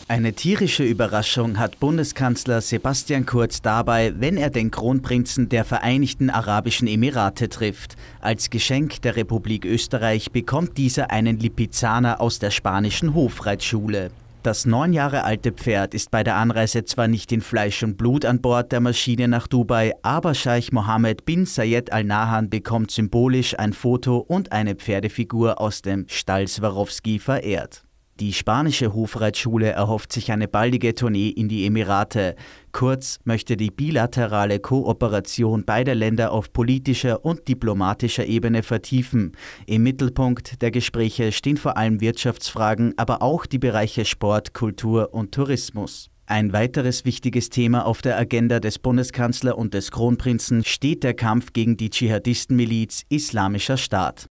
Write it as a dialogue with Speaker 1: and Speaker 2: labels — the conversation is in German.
Speaker 1: Eine tierische Überraschung hat Bundeskanzler Sebastian Kurz dabei, wenn er den Kronprinzen der Vereinigten Arabischen Emirate trifft. Als Geschenk der Republik Österreich bekommt dieser einen Lipizzaner aus der spanischen Hofreitschule. Das 9 Jahre alte Pferd ist bei der Anreise zwar nicht in Fleisch und Blut an Bord der Maschine nach Dubai, aber Scheich Mohammed bin Zayed Al Nahyan bekommt symbolisch ein Foto und eine Pferdefigur aus dem Stall Swarovski verehrt. Die spanische Hofreitschule erhofft sich eine baldige Tournee in die Emirate. Kurz möchte die bilaterale Kooperation beider Länder auf politischer und diplomatischer Ebene vertiefen. Im Mittelpunkt der Gespräche stehen vor allem Wirtschaftsfragen, aber auch die Bereiche Sport, Kultur und Tourismus. Ein weiteres wichtiges Thema auf der Agenda des Bundeskanzlers und des Kronprinzen steht der Kampf gegen die Dschihadistenmiliz Islamischer Staat.